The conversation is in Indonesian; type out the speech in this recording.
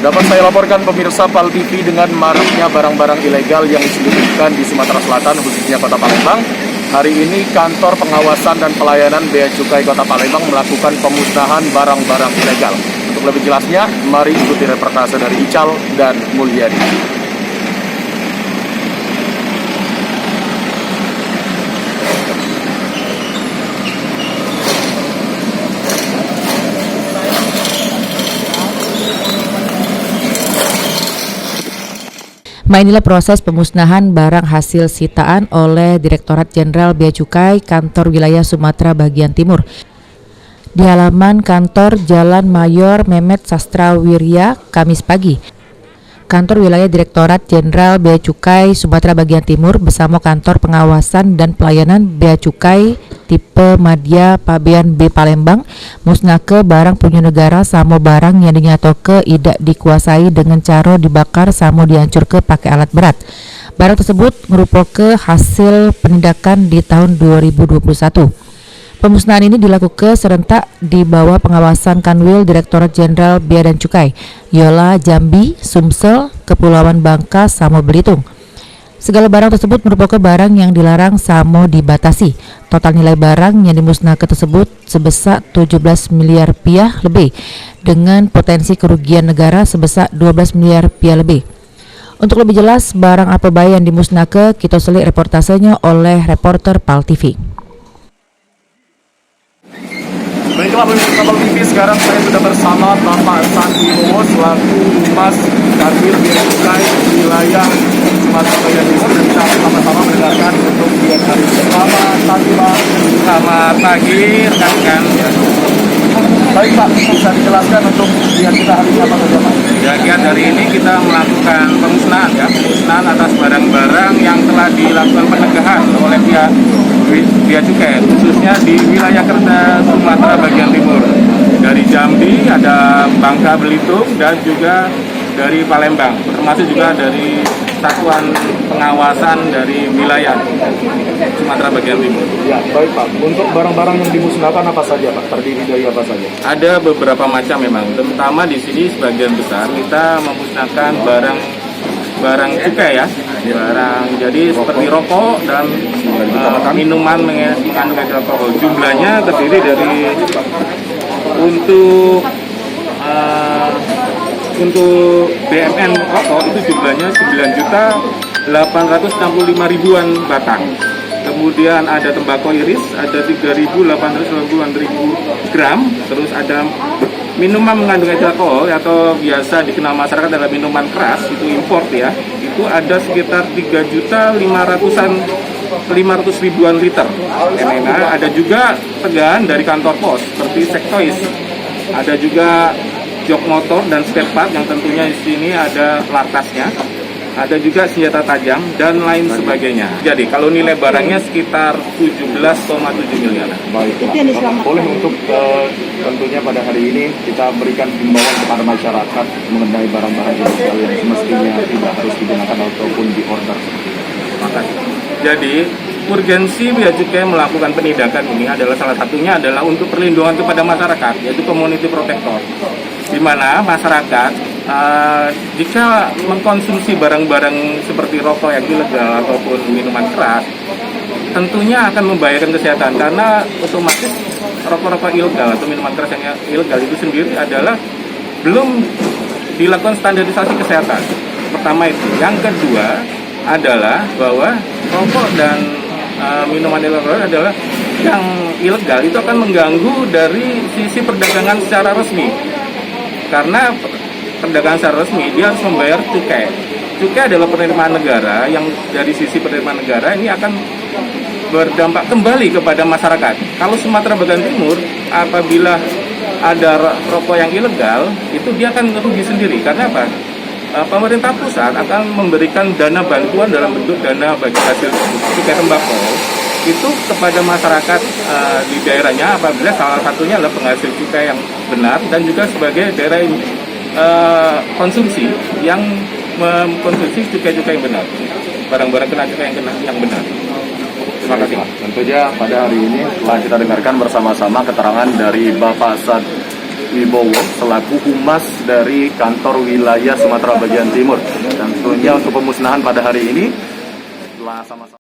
Dapat saya laporkan pemirsa PAL TV dengan maraknya barang-barang ilegal yang diselundupkan di Sumatera Selatan, khususnya Kota Palembang. Hari ini kantor pengawasan dan pelayanan Bea Cukai Kota Palembang melakukan pemusnahan barang-barang ilegal. Untuk lebih jelasnya, mari ikuti reportase dari Ical dan Mulyadi. Inilah proses pemusnahan barang hasil sitaan oleh Direktorat Jenderal Bea Cukai Kantor Wilayah Sumatera Bagian Timur di halaman kantor Jalan Mayor Mehmet Sastrawirya, Kamis pagi. Kantor Wilayah Direktorat Jenderal Bea Cukai Sumatera Bagian Timur bersama Kantor Pengawasan dan Pelayanan Bea Cukai tipe Madya Pabean B Palembang musnahke barang punya negara sama barang yang dinyatoke tidak dikuasai dengan cara dibakar sama dihancurke pakai alat berat. Barang tersebut merupakan hasil penindakan di tahun 2021. Pemusnahan ini dilakukan serentak di bawah pengawasan Kanwil Direktorat Jenderal Bea dan Cukai, Yola Jambi, Sumsel, Kepulauan Bangka, sama Belitung. Segala barang tersebut merupakan barang yang dilarang sama dibatasi. Total nilai barang yang dimusnahkan tersebut sebesar 17 miliar rupiah lebih, dengan potensi kerugian negara sebesar 12 miliar rupiah lebih. Untuk lebih jelas barang apa baik yang dimusnahkan, kita selik reportasenya oleh reporter PAL TV. Baiklah pemirsa PAL TV, sekarang saya sudah bersama Bapak Sandi Bowo selaku Humas Kanwil Bea Cukai wilayah Sumatera Bagian Timur, dan kita sama-sama mendengarkan untuk biar hari pertama. Selamat Pak. Selamat pagi rekan-rekan. Baik Pak, bisa dijelaskan untuk biar kita hari ini apa saja Pak? Ya, hari ini kita melakukan pemusnahan atas barang-barang yang telah dilakukan pencegahan oleh pihak Bea Cukai, khususnya di wilayah Kerta Sumatera Bagian Timur. Dari Jambi, ada Bangka Belitung, dan juga dari Palembang, termasuk juga dari Satuan Pengawasan dari wilayah Sumatera Bagian Timur. Ya, baik Pak. Untuk barang-barang yang dimusnahkan apa saja Pak? Terdiri dari apa saja? Ada beberapa macam memang, terutama di sini sebagian besar kita memusnahkan barang cukai ya, barang jadi seperti rokok dan minuman mengandung alkohol. Jumlahnya terdiri dari untuk BMN rokok itu jumlahnya 9.865.000-an batang. Kemudian ada tembakau iris, ada 3.890.000 gram. Terus ada minuman mengandung alkohol atau biasa dikenal masyarakat adalah minuman keras, itu import ya. Itu ada sekitar 3.500.000-an liter. Ada juga tegangan dari kantor pos seperti Sektois. Ada juga jok motor dan spare part yang tentunya di sini ada lartasnya. Ada juga senjata tajam dan lain sebagainya. Jadi kalau nilai barangnya sekitar 17,7 miliar. Baik, boleh untuk tentunya pada hari ini kita berikan himbauan kepada masyarakat mengenai barang-barang ilegal yang semestinya tidak harus digunakan ataupun diorder. Makasih. Jadi urgensi Bea Cukai melakukan penindakan ini adalah salah satunya adalah untuk perlindungan kepada masyarakat, yaitu community protector, di mana masyarakat jika mengkonsumsi barang-barang seperti rokok yang ilegal ataupun minuman keras, tentunya akan membahayakan kesehatan, karena otomatis rokok-rokok ilegal atau minuman keras yang ilegal itu sendiri adalah belum dilakukan standarisasi kesehatan. Pertama itu. Yang kedua adalah bahwa rokok dan minuman ilegal adalah yang ilegal itu akan mengganggu dari sisi perdagangan secara resmi, karena perdagangan secara resmi dia harus membayar cukai. Cukai adalah penerimaan negara, yang dari sisi penerimaan negara ini akan berdampak kembali kepada masyarakat. Kalau Sumatera Bagian Timur apabila ada rokok yang ilegal, itu dia akan rugi sendiri. Karena apa? Pemerintah pusat akan memberikan dana bantuan dalam bentuk dana bagi hasil cukai tembakau itu kepada masyarakat di daerahnya, apabila salah satunya adalah penghasil cukai yang benar dan juga sebagai daerah konsumsi yang mengkonsumsi cukai-cukai yang benar, barang-barang kena cukai yang benar. Terima kasih. Tentunya pada hari ini telah kita dengarkan bersama-sama keterangan dari Bapak Wibowo selaku Humas dari Kantor Wilayah Sumatera Bagian Timur. Dan tentunya untuk pemusnahan pada hari ini telah sama-sama